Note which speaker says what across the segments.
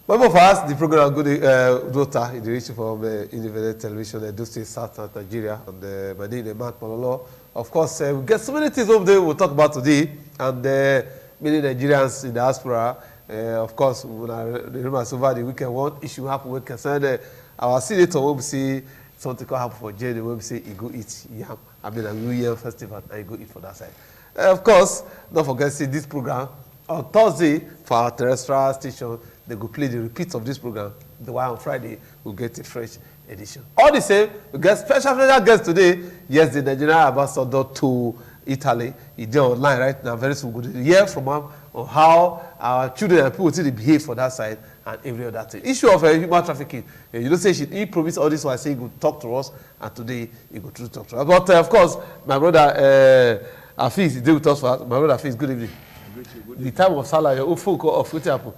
Speaker 1: Well, for us, the program Good Daughter in the reach from Independent Television, Edo State, South Nigeria, and my name is Mark Pololo. Of course, we get so many things over there we'll talk about today, and many Nigerians in the diaspora. Of course, when I remember over the weekend, one issue happened with concern our senator will see something could happen for Jenny, we say he go eat yam. I mean, a New Year festival, and he go eat for that side. Of course, don't forget to see this program on Thursday for our terrestrial station. They go play the repeats of this program. The one on Friday, we'll get a fresh edition. All the same, we get special guest today. Yes, the Nigerian ambassador to Italy. He's there online right now. Very soon, we're going to hear from him on how our children and people they behave for that side and every other thing. Issue of human trafficking. You don't say he promised all this while saying he would talk to us, and today he go to talk to us. But of course, my brother Afiz is there with us. My brother Afiz, good evening.
Speaker 2: Good evening.
Speaker 1: The time of Salah, your folk of what happened?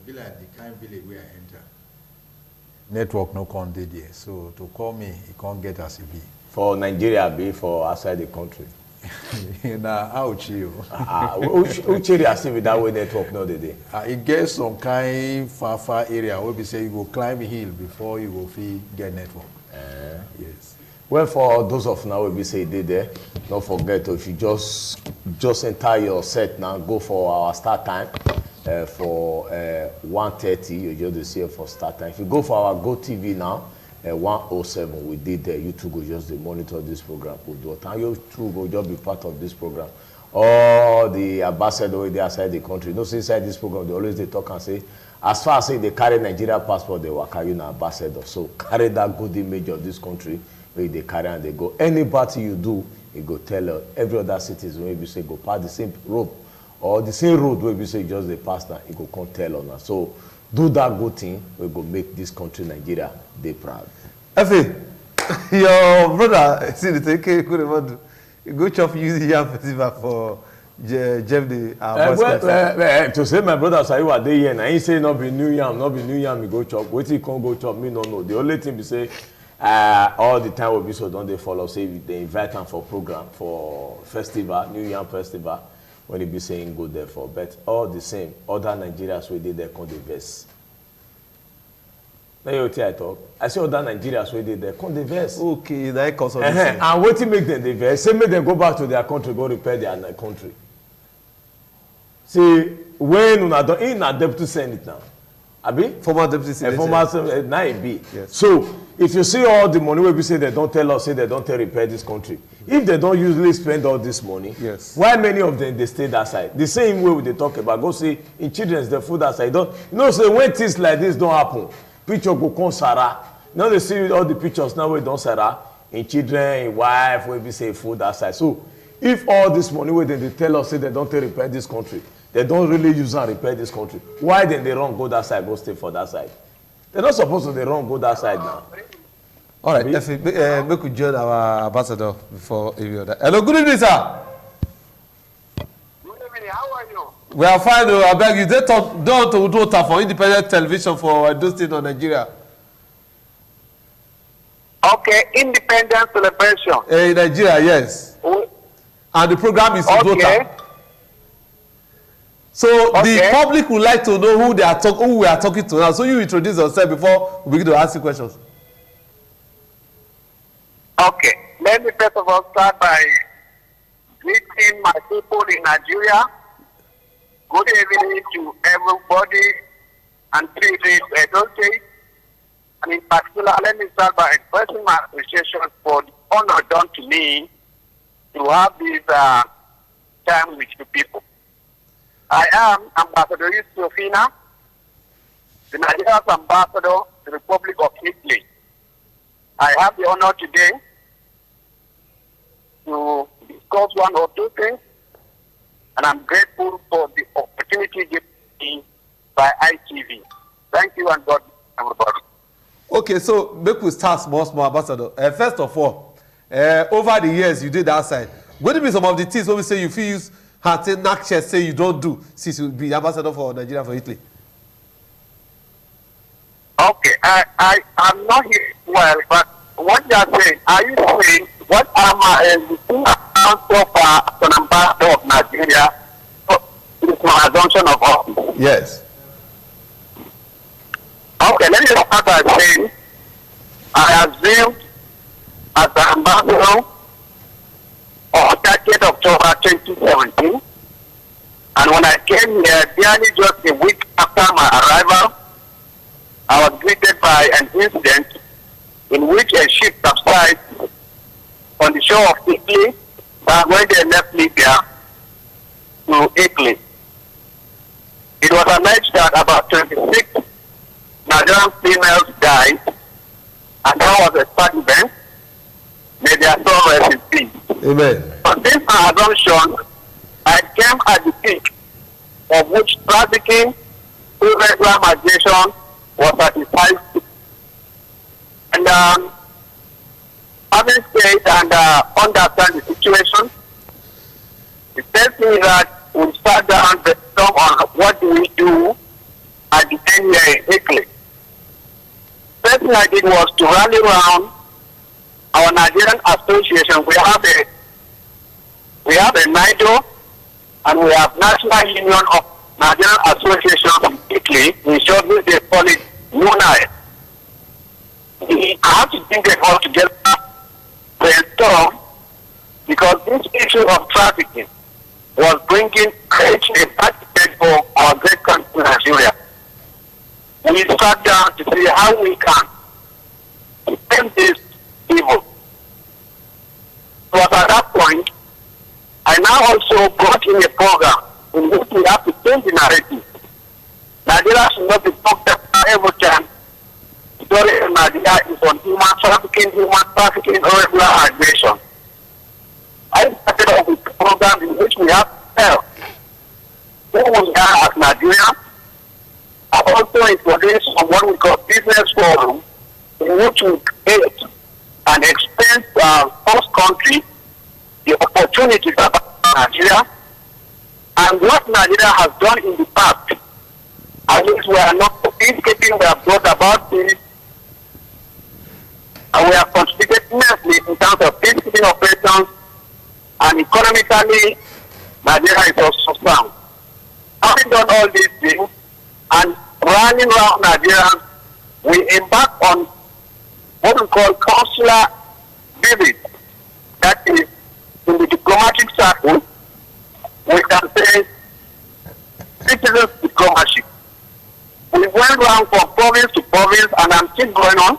Speaker 2: The kind village where I enter. Network no con dey there, so to call me, he can't get us a be.
Speaker 3: For Nigeria, be for outside the country.
Speaker 2: Nah, ouch you.
Speaker 3: Which area see with that way network no dey?
Speaker 2: It gets some kind far area where we say you go climb a hill before you go get network. Yes.
Speaker 3: Well, for those of now we say they there, don't forget if you just enter your set now, go for our start time. For 1:30, you just see it for start time. If you go for our Go TV now, 1:07, we did there. You two go just monitor this program. And you two go just be part of this program. All the ambassadors they outside the country, no, inside this program, they always they talk and say, as far as say they carry Nigeria passport, they will carry an ambassador. So carry that good image of this country where they carry and they go. Any party you do, you go tell every other citizen when you say go pass the same rope. Or the same road where we say just the pastor, he go come tell on us. So do that good thing, we go make this country, Nigeria, they proud.
Speaker 1: Efe, your brother, see the thing, you go chop using yam festival for Jeff the
Speaker 3: to say my brother say you are there here, and he say not be new yam, you go chop. Wait till you can't go chop, me no know. The only thing we say, all the time will be so don't they follow, say they invite them for program, for festival, New Yam Festival. When he be saying go there for, but all the same, other Nigerians who did there come the verse. Now you I talk. I say other Nigerians who did there come the verse.
Speaker 1: Okay, that comes on
Speaker 3: and what to make them the verse? Say make them go back to their country, go repair their country. See, when una don in a deputy senate now, abi
Speaker 1: former deputy senate,
Speaker 3: former now it be.
Speaker 1: Yes.
Speaker 3: So if you see all the money where we say they don't tell us, say they don't tell repair this country. If they don't usually spend all this money,
Speaker 1: yes,
Speaker 3: why many of them they stay that side? The same way they talk about, go see in children's the food that side. Don't you know? Say when things like this don't happen, picture go come Sarah. Now they see all the pictures now we don't Sarah in children, in wife, where we say food that side. So if all this money where they tell us say they don't tell repair this country, they don't really use and repair this country. Why then they run go that side, go stay for that side? They're not supposed to they run go that side now.
Speaker 1: All right, make we join our ambassador before every other. Hello, good evening, sir.
Speaker 4: Good evening, how are you?
Speaker 1: We are fine, I beg you. They don't do for independent television for those things in Nigeria.
Speaker 4: Okay, independent celebration.
Speaker 1: In Nigeria, yes. And the program is
Speaker 4: okay.
Speaker 1: So the public would like to know who we are talking to now. So you introduce yourself before we begin to ask you questions.
Speaker 4: Okay, let me first of all start by greeting my people in Nigeria. Good evening to everybody and greetings to Edo State. And in particular, let me start by expressing my appreciation for the honor done to me to have this time with you people. I am Ambassador Yusufina, the Nigeria's ambassador to the Republic of Italy. I have the honor today to discuss one or two things, and I'm grateful for the opportunity given me by ITV. Thank you and God bless everybody.
Speaker 1: Okay, so make we start small, ambassador. First of all, over the years you did outside. What do be some of the things when we say you feel use knock chest say you don't do since you be ambassador for Nigeria for Italy?
Speaker 4: Okay, I'm not here well, but what you are saying, are you saying what am I so far as an ambassador of Nigeria? It's my assumption of office.
Speaker 1: Yes.
Speaker 4: Okay, let me start by saying I assumed as an ambassador on 30th October 2017, and when I came here, barely just a week after my arrival, I was greeted by an incident in which a ship capsized on the shore of Italy, but when they left Libya to Italy. It was alleged that about 26 Nigerian females died, and that was a sad event. May their soul rest in peace.
Speaker 1: Amen.
Speaker 4: On this assumption, I came at the peak of which trafficking, irregular migration was satisfied. And having stayed and understand the situation, it tells me that we sat down and brainstorm on what do we do at the end here in Italy. First thing I did was to rally around our Nigerian association. We have a NIDO, and we have National Union of Nigerian Associations in Italy. In short, they call it NUNAI. We have to think it all together, brainstorm, because this issue of trafficking was bringing great impact for our great country, Nigeria. We sat down to see how we can end this evil. So at that point, I now also brought in a program in which we have to change the narrative. Nigeria should not be talked about every time. The story in Nigeria is on human trafficking, irregular migration. I started off with a program in which we have to tell who we are as Nigeria. I also introduced what we call business forum, in which we create and explain to our host country the opportunities about Nigeria and what Nigeria has done in the past. At least we are not peacekeeping, we have brought about this, and we have contributed immensely in terms of peacekeeping operations, and economically, Nigeria is also sound. Having done all these things and running around Nigeria, we embark on what we call consular visit. That is, in the diplomatic circle, we can say citizens diplomacy. We went around from province to province, and I'm still going on,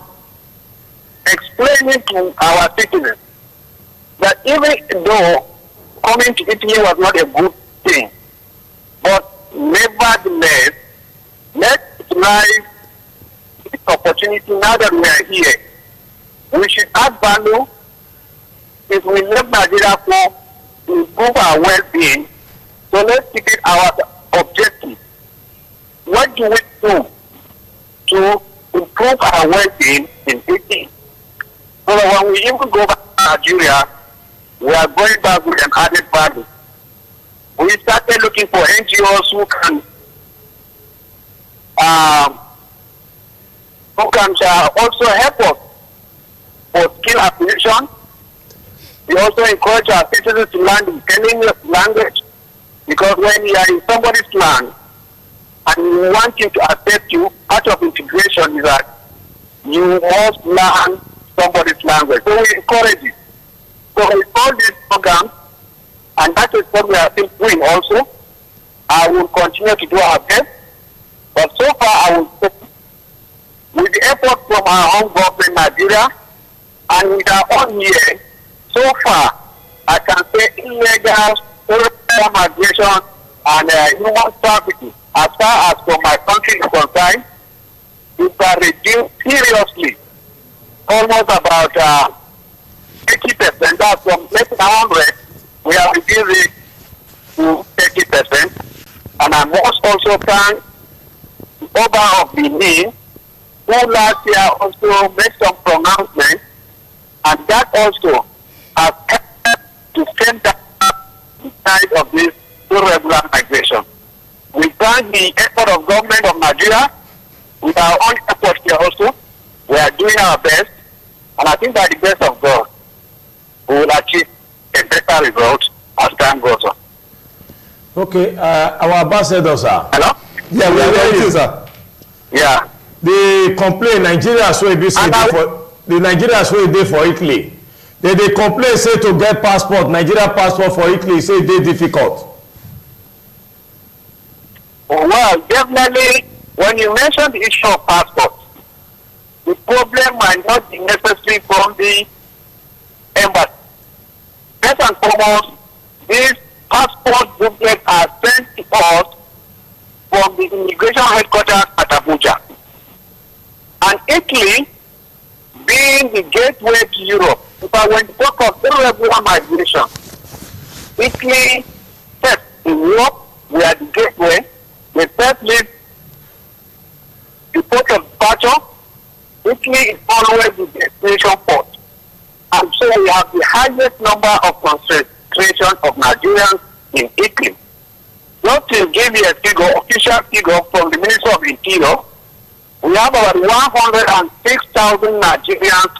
Speaker 4: explaining to our citizens that even though coming to Italy was not a good thing, but nevertheless, let's utilize this opportunity now that we are here. We should add value. If we left Nigeria for to improve our well-being, so let's keep it our objective. What do we do to improve our well-being in Italy? So that when we even go back to Nigeria, we are going back with an added value. We started looking for NGOs who can also help us for skill acquisition. We also encourage our citizens to learn the Italian language, because when you are in somebody's land and you want him to accept you, part of integration is that you must learn somebody's language. So we encourage it. So with all these programs, and that is what we are still doing also, I will continue to do our best. But so far, I will say, with the effort from our own government, Nigeria, and with our own year, so far, I can say illegal migration and human trafficking, as far as from my country is concerned, it has reduced seriously, almost about 80%. That's from less than 100, we have reduced it to 30%. And I must also thank the Oba of Benin, who last year also made some pronouncements, and that also has helped to send down the tide of this irregular migration. We thank the effort of government of Nigeria. With our own effort here also, we are doing our best, and I think by the grace of God, we will achieve a better result as time goes on.
Speaker 3: Okay, our ambassador, sir.
Speaker 4: Hello?
Speaker 1: Yeah, we are hearing you, sir.
Speaker 4: Yeah.
Speaker 3: they complain Nigerians wey be say for the Nigerians wey dey for Italy. They complain say to get passport, Nigeria passport for Italy say e dey difficult.
Speaker 4: Well, definitely, when you mention the issue of passport, the problem might not be necessary from the embassy. First and foremost, these passport booklets are sent to us from the immigration headquarters at Abuja. And Italy, being the gateway to Europe, if I went to talk of irregular migration, Italy, first in Europe, we are the gateway. They first leave the port of departure. Italy is always the destination port. And so we have the highest number of concentration of Nigerians in Italy. Just to give you a figure, official figure from the Ministry of Interior, we have about 106,000 Nigerians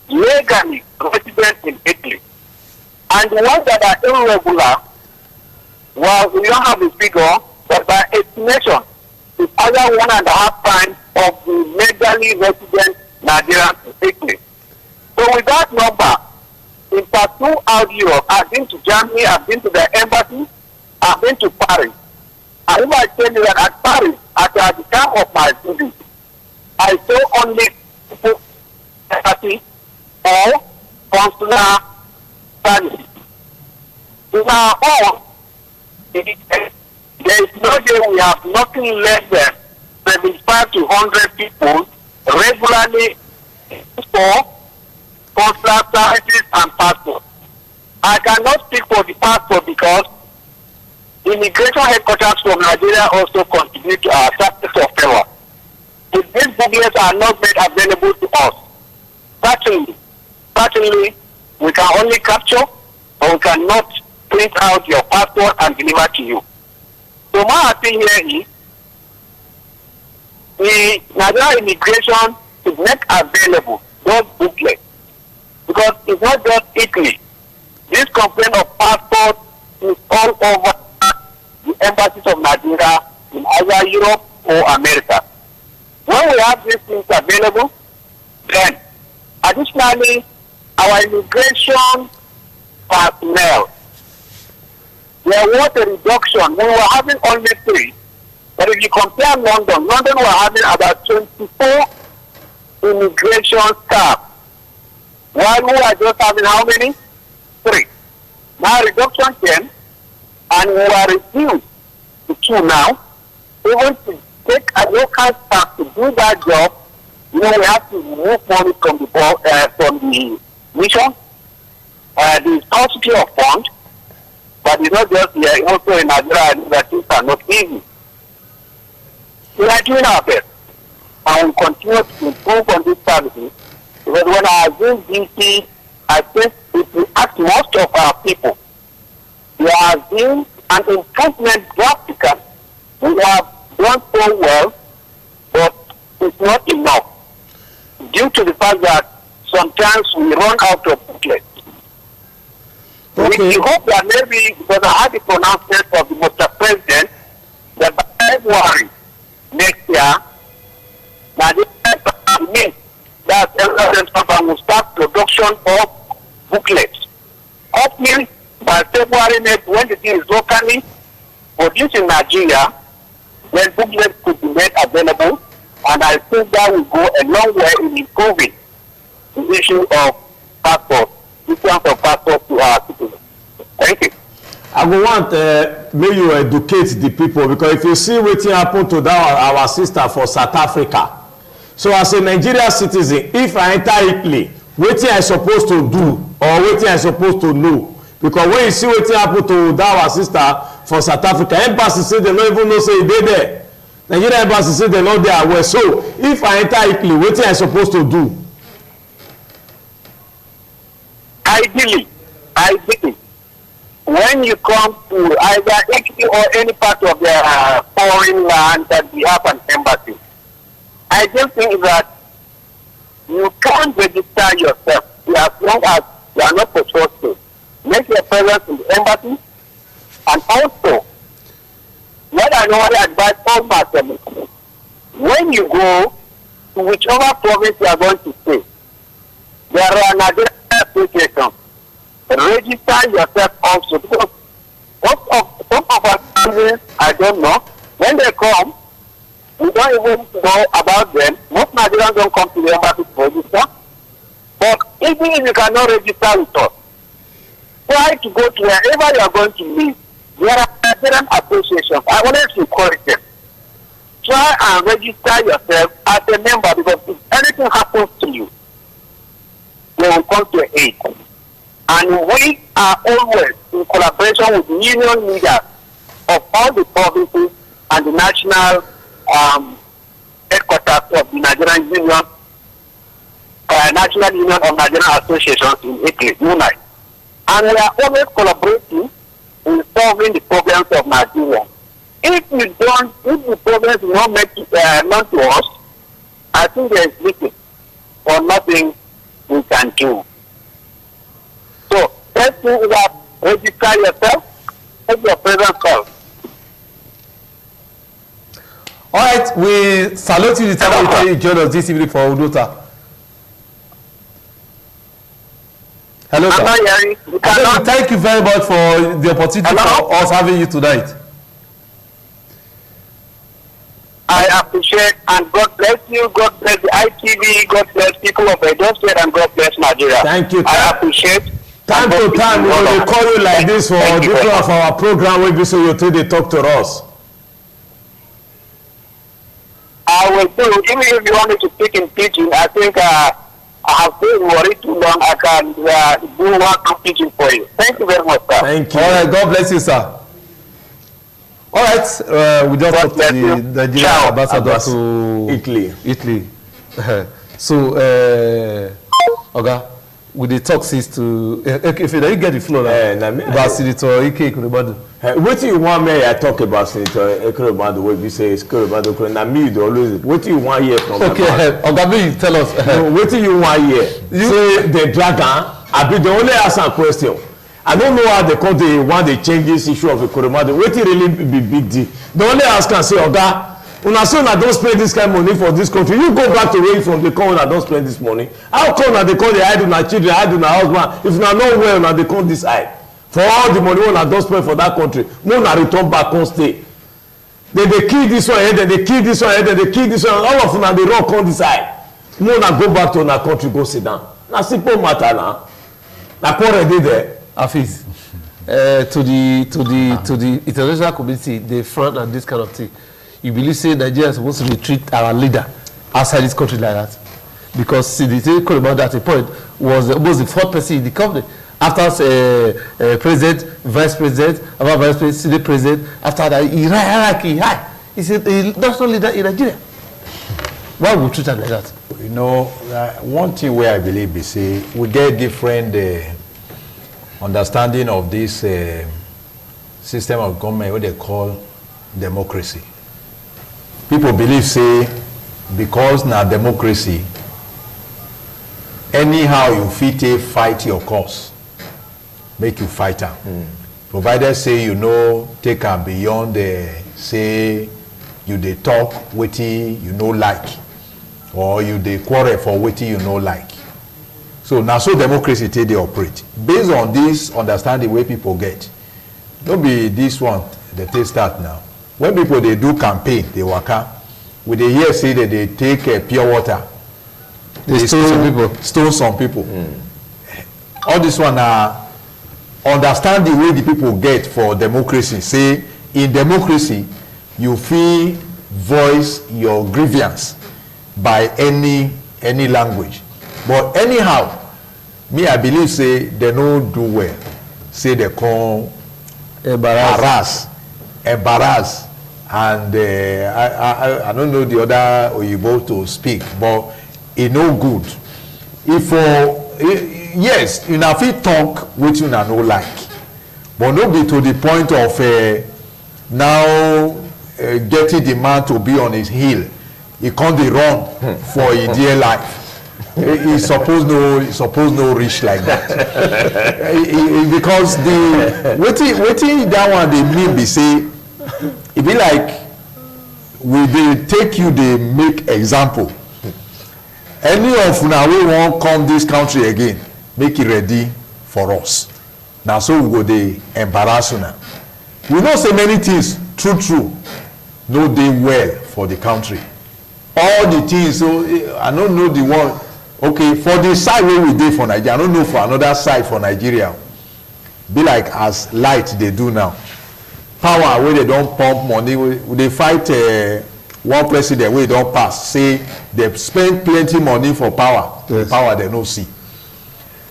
Speaker 4: legally resident in Italy. And the ones that are irregular, well, we don't have a figure, but by estimation, it's either 1.5 times of the legally resident Nigerians in Italy. So with that number, in fact, throughout Europe, I've been to Germany, I've been to the embassy, I've been to Paris. And if I tell you that at Paris, at the time of my visit, I saw only people embassy or consular services. In our own, there is no day we have nothing less than 75 to 100 people regularly for consular services and passports. I cannot speak for the passport because immigration headquarters from Nigeria also contribute to our service of favor. If these booklets are not made available to us, certainly we can only capture, or we cannot print out your passport and deliver to you. So my opinion here is the Nigerian immigration should make available those booklets, because it's not just Italy. This complaint of passport is all over the embassies of Nigeria in either Europe or America. When we have these things available, then additionally, our immigration personnel, there was a reduction. We were having only 3. But if you compare London were having about 24 immigration staff, while we are just having how many? 3. Now reduction came, and we are reduced to 2 now. Even to take a local staff to do that job, we have to remove money from the mission, the scarcity of funds, but it's not just here, also in Nigeria, that things are not easy. We are doing our best, and we continue to improve on these services, because when I assume DC, I think if we ask most of our people, we are seeing an improvement drastically. We have done so well, but it's not enough, due to the fact that sometimes we run out of booklets. Okay. We hope that maybe, because I had the pronouncement of the Mr. President, that by February next year, that will start production of booklets. Hopefully, by February next, when the thing is locally produced in Nigeria, then booklets could be made available, and I think that will go a long way in improving the issue of passport, issuance of passport to our citizens. Thank you.
Speaker 3: I go want may you educate the people, because if you see wetin happen to that our sister for South Africa, so as a Nigerian citizen, if I enter Italy, wetin I supposed to do or wetin I supposed to know? Because when you see wetin happen to that our sister for South Africa, embassy say they no even know say e dey there. Nigerian embassy say they no dey aware. So if I enter Italy, wetin I supposed to do?
Speaker 4: Ideally, when you come to either Italy or any part of the foreign land that we have an embassy, I just think that you can't register yourself as long as you are not supposed to. Make your presence in the embassy, and also, what I normally advise all my family, when you go to whichever province you are going to stay, there are Nigerian associations. Register yourself also, because some of our families, I don't know, when they come, we don't even know about them. Most Nigerians don't come to the embassy to register. But even if you cannot register with us, try to go to wherever you are going to live. There are Nigerian associations. I wanted to encourage them. Try and register yourself as a member, because if anything happens to you, they will come to your aid. And we are always in collaboration with union leaders of all the provinces and the national headquarters of the Nigerian Union, National Union of Nigerian Associations in Italy, UNITE. And we are always collaborating in solving the problems of Nigeria. If the problems do not make it known to us, I think there is little or nothing we can do. So, first thing is that register yourself, take your present call.
Speaker 1: All right, we salute you the time you joined us this evening for Udota. Hello, sir. Thank you very much for the opportunity for us having you tonight.
Speaker 4: I appreciate, and God bless you, God bless the ITV, God bless people of Edo State, and God bless Nigeria.
Speaker 3: Thank you.
Speaker 4: I appreciate.
Speaker 3: Time to time, we will call you like this for different of our program where you so you they talk to us.
Speaker 4: I will do, even if you want me to speak in pidgin, I think I have been worried too long. I can do one pidgin for you. Thank you very much, sir.
Speaker 3: Thank you.
Speaker 1: All right, God bless you, sir. All right, we just talked to the Nigerian ambassador to Italy. So, Oga, with the talk since to if you get the floor about Senator Ike Ekurebadu.
Speaker 3: What do you want me I talk about Senator Ekurebadu? What you say is Ekurebadu? Na me you always. What do you want here from?
Speaker 1: Okay, Oga, me tell us.
Speaker 3: What do you want here? You say the dragon. I be the only ask a question. I don't know how they call the one they change this issue of Ekurebadu. What it really be big deal? The only ask can say, Oga, una say una don spend this kind of money for this country. You go back to where you from. They call una don spend this money. How come una they call the hide una children, hide una husband? If una not well, una they call this hide for all the money una don spend for that country. No, una return back on stay. They kill this one head, then they kill this one head, then they kill this one. All of una they rock on this side. No, una go back to una country, go sit down. Na simple matter now. Na quarrel dey there.
Speaker 1: Hafiz, to the international community, they frown at this kind of thing. You believe say Nigeria is supposed to treat our leader outside this country like that? Because Senator Ekurebadu at a point was almost the fourth person in the company. After president, vice president, about vice president, senate president, after that, hierarchy high. He's a national leader in Nigeria. Why would we treat him like that?
Speaker 2: You know, one thing where I believe is say we get different understanding of this system of government, what they call democracy. People believe say because now democracy, anyhow you fit fight your cause, make you fight am. Provided say you know take am beyond say you dey talk wetin you no like, or you dey quarrel for wetin you no like. So now so democracy take dey operate based on this understanding wey people get. No be this one they take start now. When people dey do campaign, they waka, we dey hear say that they take pure water. They stone some people. All this one understand the way the people get for democracy. Say in democracy, you fit voice your grievance by any language. But anyhow, me I believe say they no do well. Say they come embarrass, and I don't know the other Oyibo to speak, but it no good. If yes, you know fit talk which you no like, but no be to the point of now getting the man to be on his heel. He can't be run for a dear life. He suppose no reach like that. Because the waiting that one they mean be say it be like we dey take you dey make example. Any of una wey wan come this country again, make it ready for us. Na so we go dey embarrass una. We know say many things true no dey well for the country. All the things, so I no know the one. Okay, for the side wey we dey for Nigeria, I no know for another side for Nigeria. Be like as light dey do now. Power wey they don pump money, we dey fight one president wey don pass say they spend plenty money for power. Yes. The power they no see.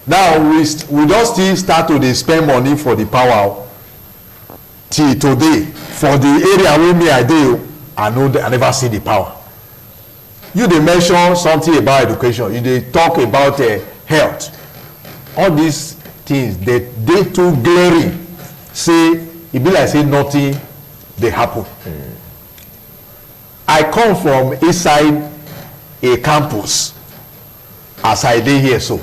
Speaker 2: Now we don still start to dey spend money for the power till today. For the area wey me I dey, I never see the power. You dey mention something about education, you dey talk about health. All these things they too glaring. Say e be like say nothing dey happen. I come from inside a campus as I dey here so.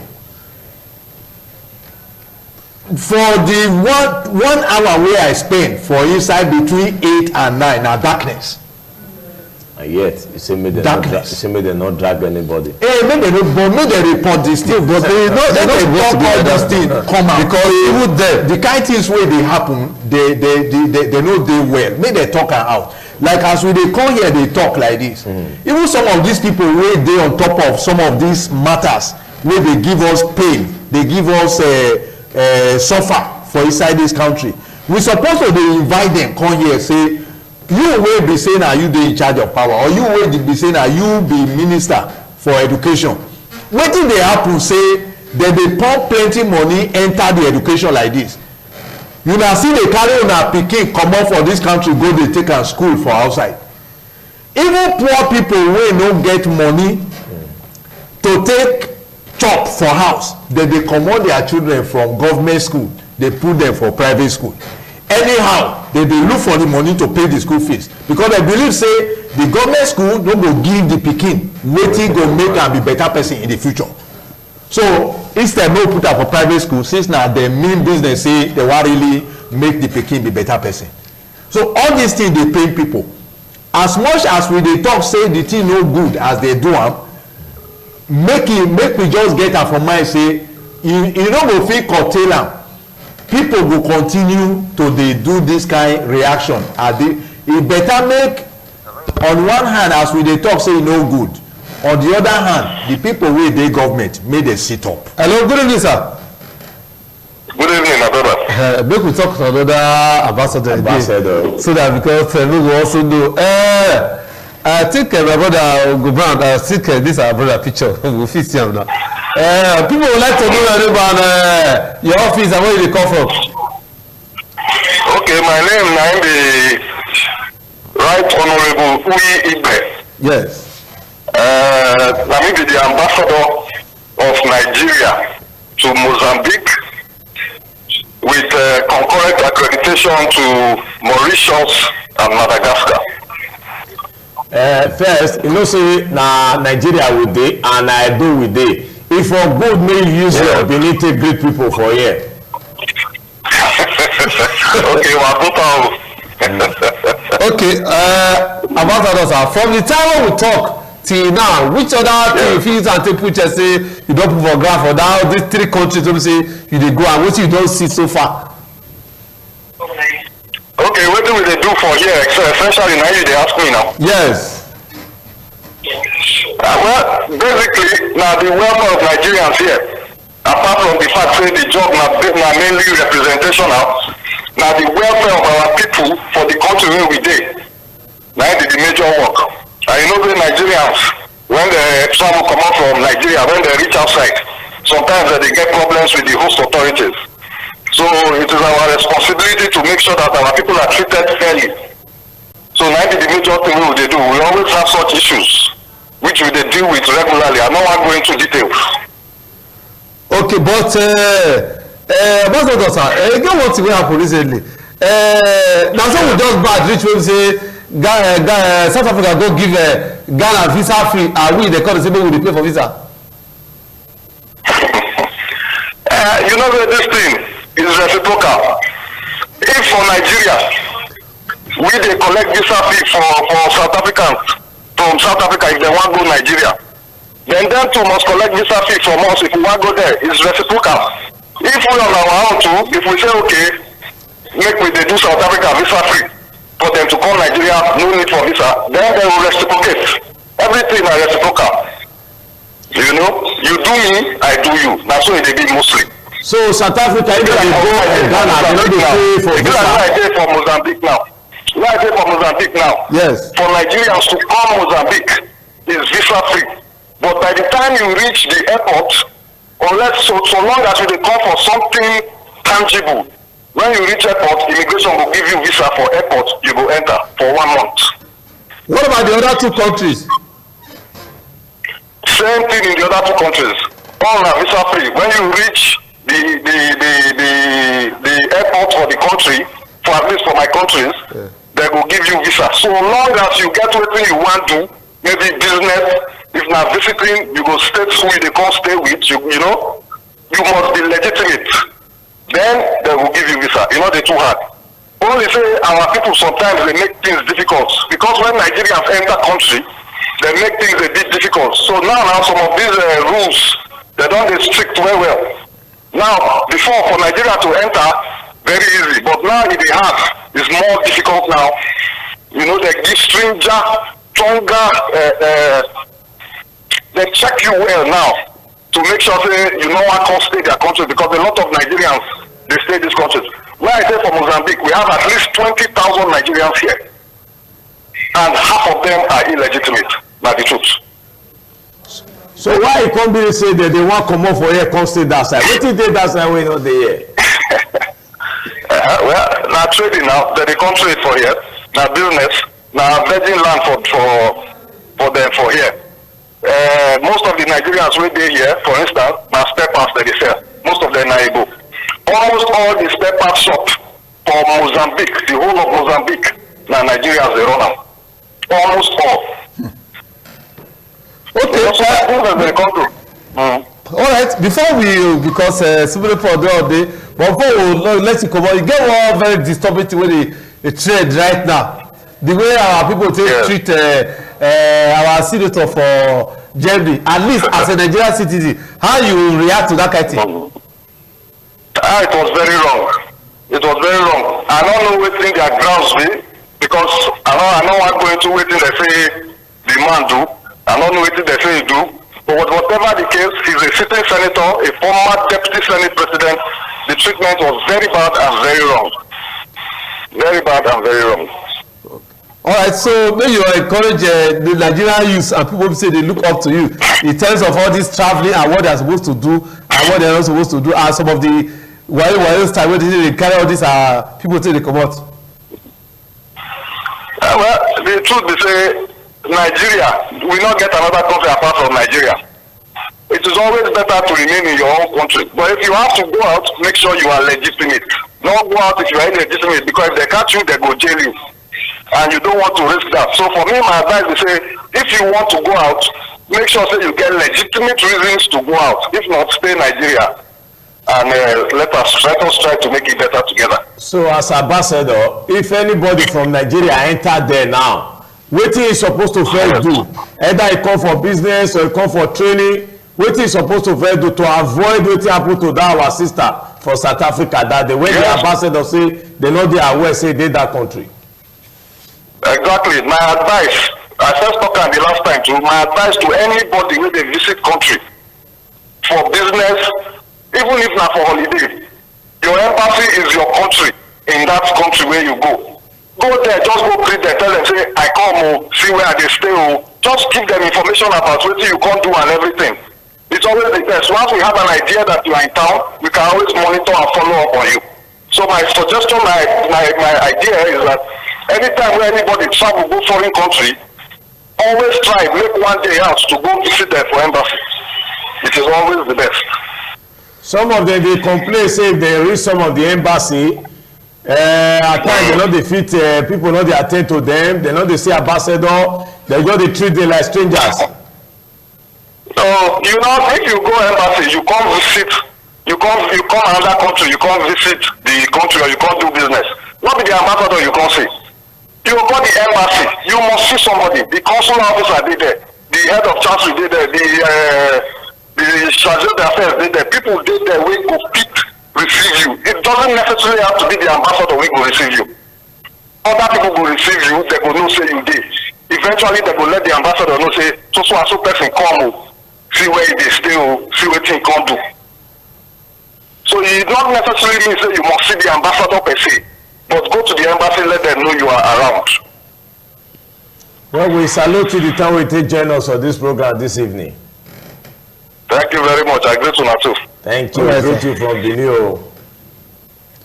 Speaker 2: For the one hour wey I spend for inside between 8 and 9 na darkness.
Speaker 3: And yet you say make dem not drag anybody.
Speaker 2: Make dem report this thing, but they don't talk all this thing come out because even the kind things wey dey happen they no dey well. Make dem talk am out. Like as we dey come here dey talk like this. Even some of these people wey dey on top of some of these matters wey dey give us pain, dey give us suffer for inside this country. We suppose to dey invite them come here say you wey be say na you dey in charge of power, or you wey be say na you be minister for education. Wetin dey happen say dem dey pump plenty money enter the education like this. Una still dey carry una pikin comot for this country go dey take am school for outside. Even poor people wey no get money to take chop for house, dem dey comot their children from government school, dey put them for private school. Anyhow, they dey look for the money to pay the school fees because they believe say the government school no go give the pikin wetin go make am be better person in the future. So instead no put am for private school since na their main business say they wan really make the pikin be better person. So all these things dey pain people. As much as we dey talk say the thing no good as they do am, make we just get am for mind say you no go fit curtail am. People go continue to dey do this kind reaction. E better make on one hand as we dey talk say e no good, on the other hand the people wey dey government make dem sit up.
Speaker 1: Hello, good evening, sir.
Speaker 4: Good evening, my brother.
Speaker 1: Make we talk to another ambassador so that because we go also know. I think my brother Gobran, I think this our brother picture. We fit see him now. People would like to know about your office and where you come from.
Speaker 4: Okay, my name now be Right Honorable Uyi Igbe.
Speaker 1: Yes.
Speaker 4: Let me be the ambassador of Nigeria to Mozambique with concurrent accreditation to Mauritius and Madagascar.
Speaker 3: First, you know say na Nigeria we dey and I do we dey. If for good may you use your ability to greet people for here.
Speaker 4: Okay, well,
Speaker 1: okay, ambassador, from the time when we talk till now, which other things and take picture say you don't put for graph for that these three countries wey say you dey go and wetin you don see so far?
Speaker 4: Okay, wetin we dey do for here essentially na you dey ask me now.
Speaker 1: Yes.
Speaker 4: Well, basically, now the welfare of Nigerians here, apart from the fact that the job now mainly representational, now the welfare of our people for the country where we did, now the major work. And you know the Nigerians, when they travel come out from Nigeria, when they reach outside, sometimes they get problems with the host authorities. So it is our responsibility to make sure that our people are treated fairly. So now the major thing we do, we always have such issues, which we deal with regularly. I don't want to go into details.
Speaker 1: Okay, but ambassador sir, again one thing wey happen recently. Na so we just bad reach wey say South Africa go give Ghana visa free, and we dey come say make we dey pay for visa.
Speaker 4: You know that this thing is reciprocal. If for Nigeria,
Speaker 5: we dey collect visa fee for South Africans from South Africa if they wan go Nigeria. Then them too must collect visa fee from us if we wan go there. It's reciprocal. If we on our own too, if we say okay, make we dey do South Africa visa free for them to come Nigeria, no need for visa, then they will reciprocate. Everything is reciprocal. You know, you do me, I do you. That's why they be Muslim.
Speaker 2: So South Africa, if they go Ghana, they no dey pay for visa.
Speaker 5: Why I dey for Mozambique now? Why I dey for Mozambique now?
Speaker 1: Yes.
Speaker 5: For Nigerians to come Mozambique is visa free. But by the time you reach the airport, unless so long as you dey come for something tangible, when you reach airport, immigration will give you visa for airport, you go enter for 1 month.
Speaker 1: What about the other 2 countries?
Speaker 5: Same thing in the other 2 countries. All are visa free. When you reach the airport for the country, for at least for my countries, they will give you visa. So long as you get what you want to, maybe business, if not visiting, you go state who they come stay with, you know, you must be legitimate. Then they will give you visa. You know, they're too hard. Only say our people sometimes they make things difficult because when Nigerians enter country, they make things a bit difficult. So now some of these rules, they don't restrict well. Now, before for Nigeria to enter, very easy. But now in the heart, it's more difficult now. You know, they give stronger, they check you well now to make sure say you know what can stay their country because a lot of Nigerians, they stay in this country. When I say for Mozambique, we have at least 20,000 Nigerians here. And half of them are illegitimate. That's the truth.
Speaker 2: So why you come be say that they want come up for here, come stay that side? What did they that side when not they here?
Speaker 5: Well, now trading now, they come trade for here. Now business, now virgin land for them for here. Most of the Nigerians where they here, for instance, now spare parts that they sell. Most of them are able. Almost all the spare parts shop for Mozambique, the whole of Mozambique, now Nigerians they run them. Almost all.
Speaker 1: Okay. All right. Before we, because simply for the day, but before we let you come on, you get one very disturbing thing when they trade right now. The way our people treat our senator for Germany, at least as a Nigerian citizen, how you react to that kind of thing?
Speaker 5: It was very wrong. It was very wrong. I don't know what thing their grounds be because I know I'm going to wait till they say the man do. I don't know what they say he do. But whatever the case, he's a sitting senator, a former deputy senate president. The treatment was very bad and very wrong. Very bad and very wrong.
Speaker 1: All right, so maybe you encourage the Nigerian youth and people say they look up to you in terms of all this traveling and what they're supposed to do and what they're not supposed to do, and some of the wireless time where they carry all these people say they come out.
Speaker 5: Well, the truth is say Nigeria will not get another country apart from Nigeria. It is always better to remain in your own country. But if you have to go out, make sure you are legitimate. Don't go out if you are illegitimate because if they catch you, they go jail you. And you don't want to risk that. So for me, my advice is say, if you want to go out, make sure say you get legitimate reasons to go out. If not, stay in Nigeria. And let us try to make it better together.
Speaker 2: So as ambassador, if anybody from Nigeria enter there now, what is supposed to first do? Either he come for business or he come for training. What is supposed to first do to avoid what happened to that our sister for South Africa that the way the ambassador say they know they are aware say they that country?
Speaker 5: Exactly. My advice, I first talked the last time too, my advice to anybody when they visit country for business, even if not for holiday, your embassy is your country in that country where you go. Go there, just go greet them, tell them, say, I come, see where they stay, just give them information about what you can't do and everything. It's always the best. Once we have an idea that you are in town, we can always monitor and follow up on you. So my suggestion, my idea is that anytime where anybody travel go foreign country, always try make one day out to go visit them for embassy. It is always the best.
Speaker 2: Some of them they complain say if they reach some of the embassy, at times they not defeat people, not they attend to them, they not they see ambassador, they go they treat them like strangers.
Speaker 5: So you know, if you go embassy, you come visit, you come another country, you come visit the country or you come do business. Not be the ambassador you come see. You go the embassy, you must see somebody. The consular officer did there, the head of chancellery did there, the charge d'affaires did there. People did there, we go pick, receive you. It doesn't necessarily have to be the ambassador we go receive you. Other people go receive you, they go know say you did. Eventually they go let the ambassador know say so and so person come, see where they stay, see what he can do. So it not necessarily mean say you must see the ambassador per se, but go to the embassy, let them know you are around.
Speaker 3: Well, we salute you the time we take join us on this program this evening.
Speaker 5: Thank you very much. I greet you too.
Speaker 3: Thank you. I greet you from Benin.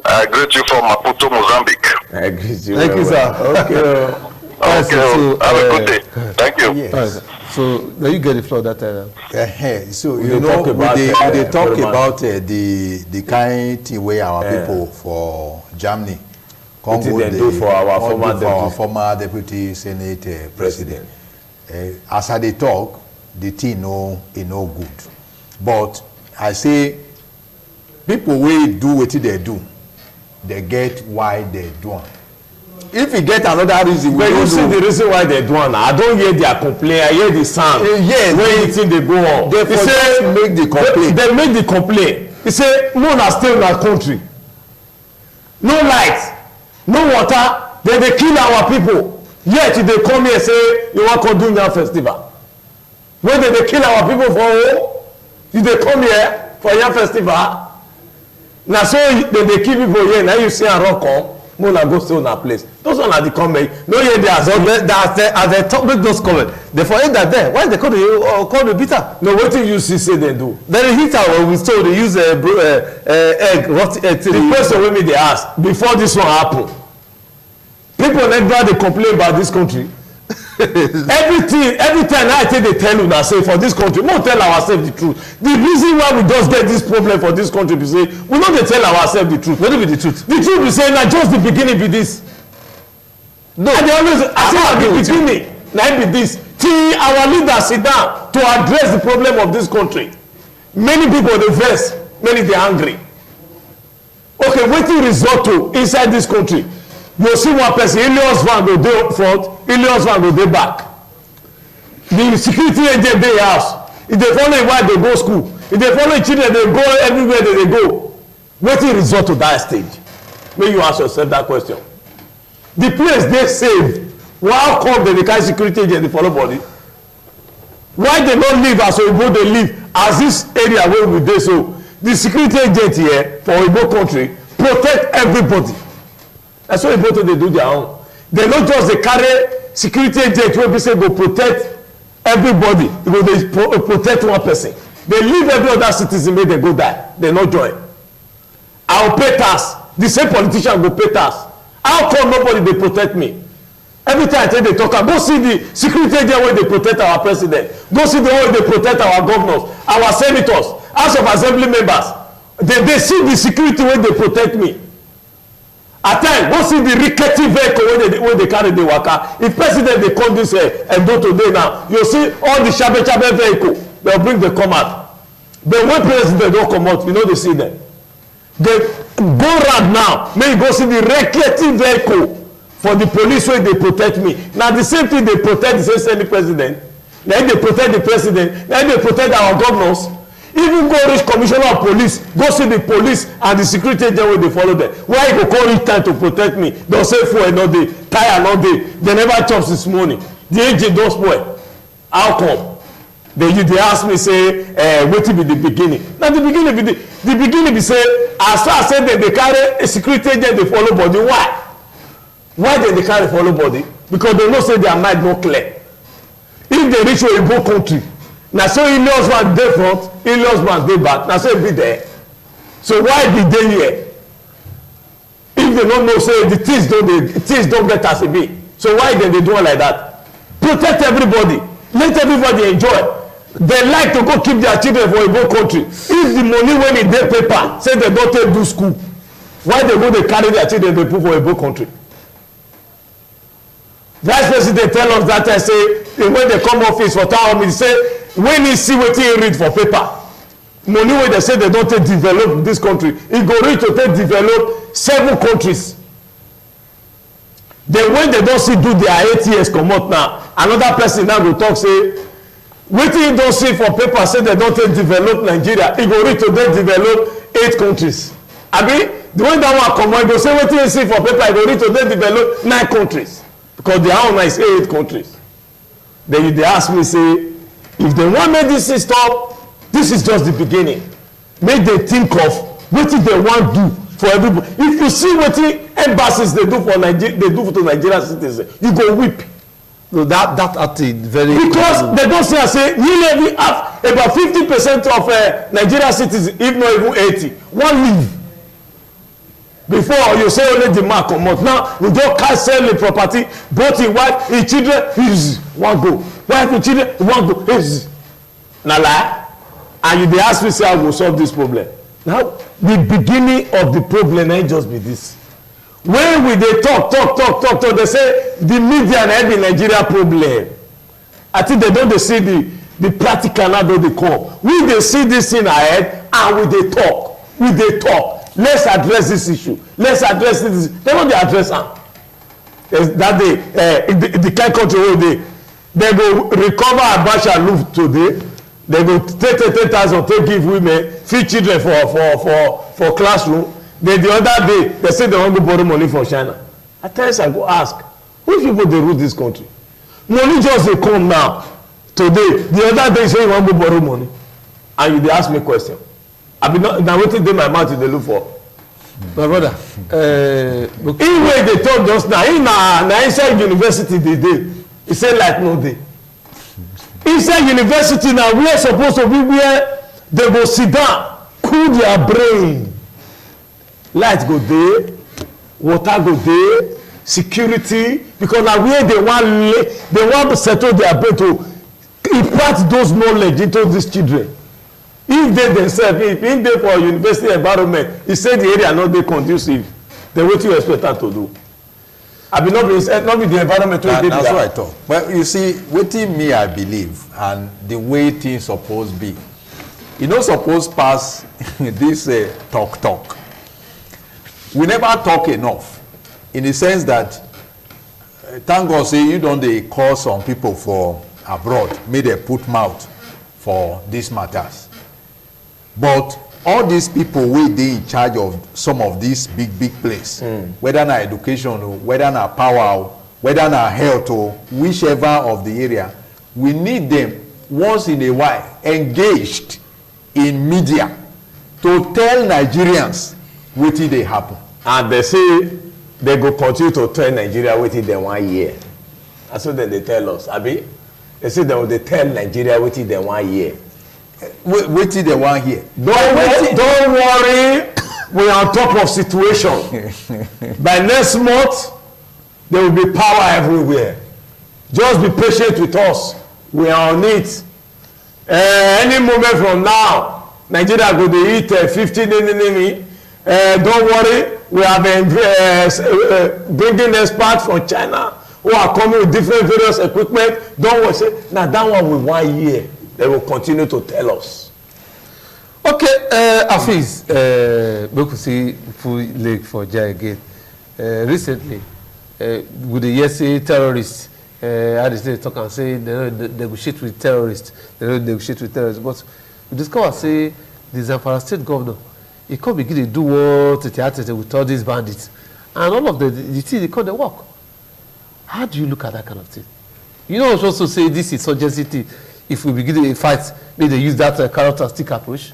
Speaker 5: I greet you from Maputo, Mozambique.
Speaker 3: I greet you.
Speaker 1: Thank you, sir.
Speaker 3: Okay.
Speaker 5: Okay,
Speaker 1: so,
Speaker 5: have a good day. Thank you.
Speaker 2: Yes.
Speaker 1: Right. So now you get the floor that time.
Speaker 2: So
Speaker 3: We
Speaker 2: you
Speaker 3: dey
Speaker 2: know,
Speaker 3: talk about,
Speaker 2: we dey talk
Speaker 3: Coleman.
Speaker 2: about the kind thing wey our people for Germany come
Speaker 3: Wetin
Speaker 2: go
Speaker 3: dem do for our
Speaker 2: come
Speaker 3: former
Speaker 2: do for our
Speaker 3: deputy.
Speaker 2: former deputy senate president. As I dey talk, the thing no good. But I say people wey do wetin they do, they get why they do am. If you get another reason,
Speaker 3: But you see the reason why they do it now. I don't hear their complaint. I hear the sound.
Speaker 2: Yes,
Speaker 3: when anything they go on.
Speaker 2: they
Speaker 3: He say
Speaker 2: make the complaint.
Speaker 3: They make the complaint. He say no na stay in our country. No light, no water. They kill our people. Yet they come here say you wan come do Yam festival. When they kill our people for home, they come here for Yam festival. Na so they kill people here. Now you see a rock come. Mona go stay on our place. Those one are the comment. No hear their
Speaker 1: So as they talk, make those comments. They forget that there. Why they call the bitter?
Speaker 3: no wetin you see say dem do.
Speaker 1: Then the heater when we store they use egg, rot egg.
Speaker 3: The question wey me dey ask before this one happen people never dey complain about this country every time I take dey tell una say for this country mo tell ourselves the truth. The reason why we just get this problem for this country be say we no dey tell ourselves the truth.
Speaker 1: Wetin be the truth?
Speaker 3: The truth be say na just the beginning be this. No, I dey always I say na the beginning na im be this till our leaders sit down to address the problem of this country. Many people dey vex, many dey angry. Okay, wetin result to inside this country? You see one person, Ilios van go dey up front, Ilios van go dey back. The security agent dey house. If dey follow im wife dey go school, if dey follow im children dey go everywhere they dey go. Wetin result to that stage? Make you ask yourself that question. The place dey safe. Why come dem dey carry security agent dey follow body? Why they no live as oyibo dey live as this area wey we dey so? The security agent here for oyibo country protect everybody. Na so oyibo dey do their own. They no just dey carry security agent wey be say go protect everybody. E go dey protect one person. They leave every other citizen make dem go die. They no join. I go pay tax. The same politician go pay tax. How come nobody dey protect me? Every time I tell dey talk am, go see the security agent wey dey protect our president. Go see the one wey dey protect our governors, our senators, house of assembly members. They see the security wey dey protect me. At times, go see the rickety vehicle wey dey carry dey waka. If president dey come this Edo today now, you see all the shabe vehicle, they bring them come out. But when president don comot, you no dey see them. They go round now, make you go see the rickety vehicle for the police wey dey protect me. Na the same thing dey protect the same senate president. Na im dey protect the president. Na im dey protect our governors. Even go reach commissioner of police, go see the police and the security agent wey dey follow them. Why you go come reach time to protect me? Dem say fuel no dey, tire no dey, dem never chop since morning. The engine don spoil. How come? They ask me say wetin be the beginning? Na the beginning be the beginning be say as far as say dem dey carry a security agent dey follow body. Why dem dey carry follow body? Because they know say their mind no clear. If they reach oyibo country, na so Ilios man dey front, Ilios man dey back, na so e be there. So why be dey here? If they no know say the things don get as e be, so why dem dey do am like that? Protect everybody, let everybody enjoy. They like to go keep their children for oyibo country. If the money wey e dey paper say dem don take do school, why they go dey carry their children dey put for oyibo country? Vice president tell us that time say when they come office for town meeting say when he see wetin he read for paper, money wey they say they don take develop this country, e go reach to take develop 7 countries. then when they don see do their 8 years comot now, another person now go talk say wetin you don see for paper say they don take develop Nigeria, e go reach to dey develop 8 countries. Abi the way that one comot, e go say wetin you see for paper, e go reach to dey develop 9 countries because their own is 8 countries. Then you dey ask me say if they wan make this thing stop, this is just the beginning. Make they think of wetin they wan do for everybody. If you see wetin embassies dey do for Nigeria, they do to Nigerian citizens, you go weep.
Speaker 1: So that acting very
Speaker 3: Because they don say nearly half, about 50% of Nigerian citizens, if not even 80, wan leave. Before you say only the man comot, now we don cancel the property, both him wife, him children, his wan go. Wife and children, wan go. His na lie. And you dey ask me say I go solve this problem. Now the beginning of the problem na just be this. When we dey talk, they say the media na be Nigeria problem. I think they don dey see the practical now don dey come. We dey see this thing ahead and we dey talk. Let's address this issue. Let's address this. They no dey address am. That day the kind country wey dey, they go recover Abacha loot today. They go take 10,000 take give women, feed children for classroom. Then the other day they say they wan go borrow money from China. At times I go ask, which people dey rule this country? Money just dey come now. Today, the other day you say you wan go borrow money, and you dey ask me question. I be na wetin dey my mouth you dey look for.
Speaker 1: My brother,
Speaker 3: He wey dey talk just now, he na inside university dey dey. He say light no dey. Inside university na where suppose to be where they go sit down, cool their brain. Light go dey, water go dey, security, because na where they wan settle their brain to impart those knowledge into these children. If they themselves, if dey for university environment, e say the area no dey conducive, then wetin you expect am to do? Abi no be the environment wey dey there.
Speaker 2: That's what I talk. But you see, wetin me I believe and the way things suppose be, e no suppose pass this talk. We never talk enough, in the sense that thank God say you don dey call some people for abroad make dem put mouth for these matters. But all these people wey dey in charge of some of these big place, whether na education o, whether na power o, whether na health o, whichever of the area, we need them once in a while engaged in media to tell Nigerians wetin dey happen.
Speaker 3: And they say they go continue to tell Nigeria wetin dem wan hear. Na so dem dey tell us, abi? They say dem dey tell Nigeria wetin dem wan hear.
Speaker 2: Wetin dem wan hear?
Speaker 3: Don't worry, we are on top of situation. By next month, there will be power everywhere. Just be patient with us. We are on it. Any moment from now, Nigeria go dey hit 50 don't worry, we have been bringing experts from China who are coming with different various equipment. Don't worry, say na that one we wan hear. They will continue to tell us.
Speaker 1: okay, Afiz, make we see full leg for Jai again. Recently, with the say terrorists, how they say talk and say they don't negotiate with terrorists, but we discover say the Zamfara state governor, he can't begin to do what with all these bandits, and all of the things they call the work. How do you look at that kind of thing? You know, also say this insurgency thing. If we begin a fight, may they use that carrot and stick approach?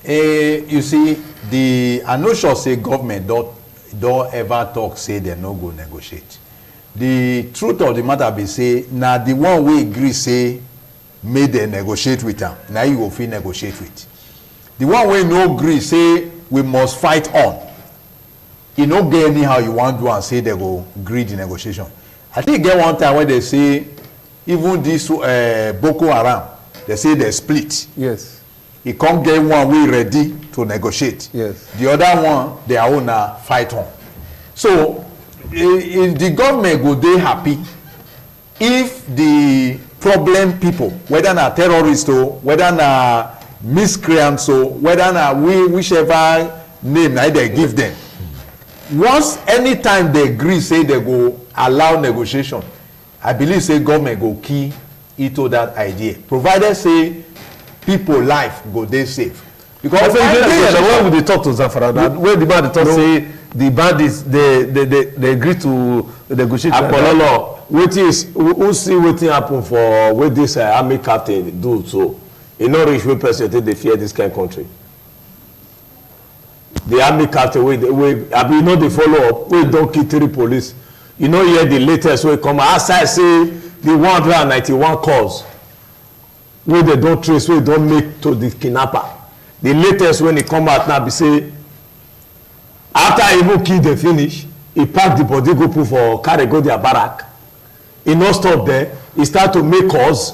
Speaker 2: You see, I no sure say government don't ever talk say they no go negotiate. The truth of the matter be say, now the one we agree say, may they negotiate with them. Now you go fit negotiate with. The one we no agree say, we must fight on. You no get anyhow you want to do and say they go agree the negotiation. I think get one time when they say, even this Boko Haram, they say they split.
Speaker 1: Yes.
Speaker 2: He can't get one way ready to negotiate.
Speaker 1: Yes.
Speaker 2: The other one, they are on a fight on. So, if the government go dey happy if the problem people, whether na terrorists or whether na miscreants or whether na whichever name na they give them, once anytime they agree say they go allow negotiation, I believe say government go key into that idea, provided say people life go dey safe. Because
Speaker 1: the one we dey talk to Zamfara, that when the man dey talk say the bandits they agree to negotiate.
Speaker 3: Apololo, wetin is who see wetin happen for wey this army captain do so e no reach wey person take dey fear this kind of country. The army captain wey abi no dey follow up wey don kill 3 police. You no hear the latest wey come outside say the 191 calls wey they don trace wey don make to the kidnapper. The latest when e come out now be say after e even kill dem finish, e pack the body go put for carry go their barrack. E no stop there, e start to make calls,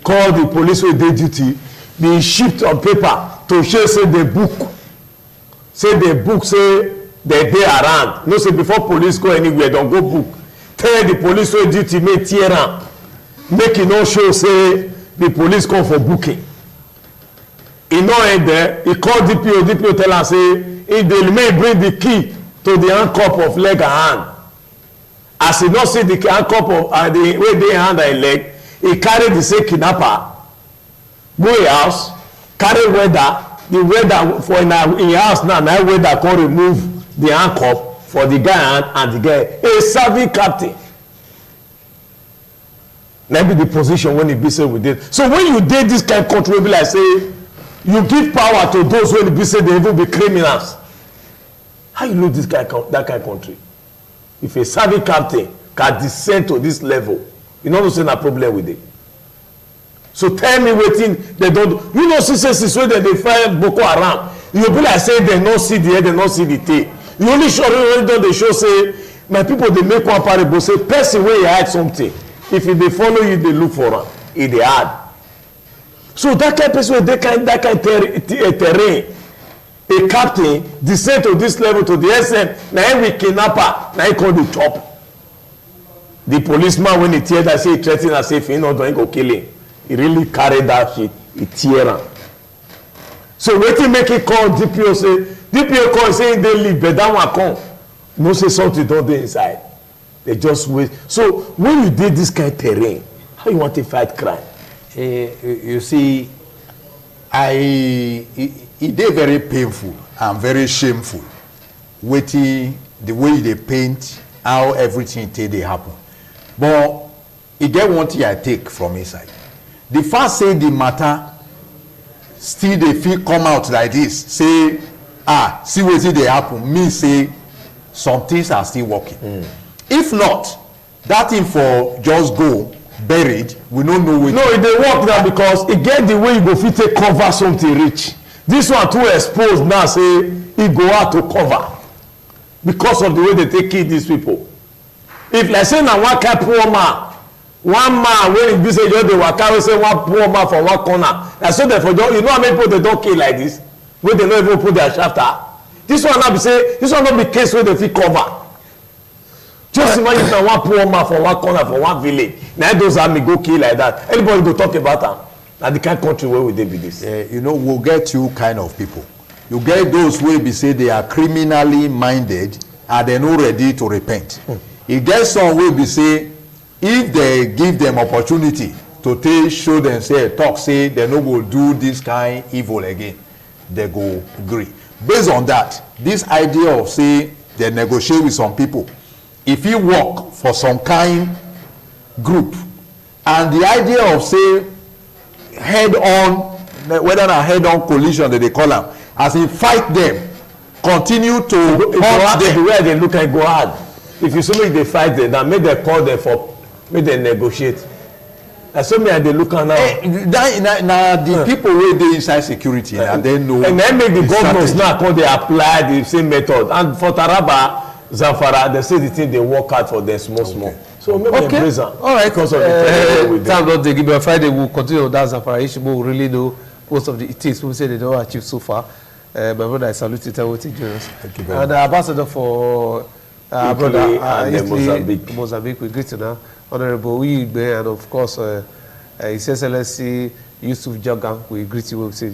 Speaker 3: call the police wey dey duty, be shipped on paper to show say they book say they dey around. No say before police go anywhere don go book, tell the police wey duty make tear am, make e no show say the police come for booking. E no end there, e call DPO tell am say e dey make bring the key to the handcuff of leg and hand. As e no see the handcuff of the wey dey hand and leg, e carry the same kidnapper go e house, carry welder, the welder for in house now na welder come remove the handcuff for the guy hand and the guy a serving captain. Na be the position when e be say we dey. So when you dey this kind of country, be like say you give power to those wey be say they even be criminals. How you know this guy that kind of country? If a serving captain can descend to this level, you know say na problem with it. So tell me wetin they don do. You know since wey dem dey fight Boko Haram, you be like say dem no see the head, dem no see the tail. You only show don dey show say my people dey make one parable say person wey hide something, if e dey follow you dey look for am, e dey hard. So that kind of person wey dey that kind terrain, a captain descend to this level to the extent na him be kidnapper, na him come dey chop. The policeman when he tear that say he threa ten am say if he no do him go kill him. He really carry that shit, he tear am. So wetin make him call DPO say DPO call say him dey leave but that one come no say something don dey inside. They just wait. So when you dey this kind of terrain, how you want to fight crime?
Speaker 2: You see, e dey very painful and very shameful wetin the way they paint how everything take dey happen. But e get one thing I take from inside. The fact say the matter still dey fit come out like this, say see wetin dey happen, mean say some things are still working. If not, that thing for just go buried, we no know wetin.
Speaker 3: No, e dey work now because e get the way you go fit take cover something reach. This one too exposed now say e go hard to cover because of the way they take kill these people. If like say na one kind poor man, one man wey e be say just dey waka wey say one poor man for one corner, na so dem for just, you know how many people they don kill like this wey they no even put their shaft out. This one now be say this one no be case wey they fit cover. Just imagine na one poor man for one corner for one village, na those army go kill like that. Anybody go talk about am? Na the kind of country wey we dey be this.
Speaker 2: You know, we'll get two kind of people. You get those wey be say they are criminally minded and they no ready to repent. You get some wey be say if they give them opportunity to take show themselves, talk say they no go do this kind evil again, they go agree. Based on that, this idea of say they negotiate with some people, if you work for some kind group, and the idea of say head on, whether na head on collision that they call am, as in fight them, continue to hurt them.
Speaker 3: The way they look at go hard. If you say make they fight them, now make they call them for make they negotiate. That's so me they look at now.
Speaker 2: Now the people wey dey inside security and then know.
Speaker 3: And then make the governors now come they apply the same method. And for Taraba, Zamfara, they say the thing they work hard for them small. So maybe embrace them.
Speaker 1: All right.
Speaker 3: Because of the
Speaker 1: time not they give me Friday. We'll continue on that Zamfara issue. But we really know most of the things we say they don't achieve so far. My brother, I salute you. Thank you very much. And ambassador for our brother Mozambique, we greet you now. Honorable Uyigbe, and of course, His Excellency Yusuf Jogan, we greet you. We say,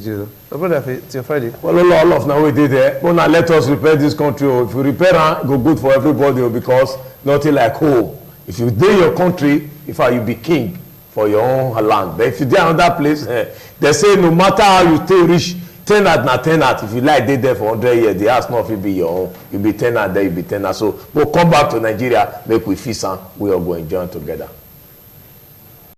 Speaker 1: my brother, till Friday.
Speaker 3: Well, all of now we did there. But now let us repair this country. If we repair it, go good for everybody because nothing like home. If you do your country, if you be king for your own land. But if you do another place, they say no matter how you stay rich, tenant na tenant. If you like they there for 100 years, the house not will be your own. You be tenant there, you be tenant. So we'll come back to Nigeria, make we feast and we all go enjoy together.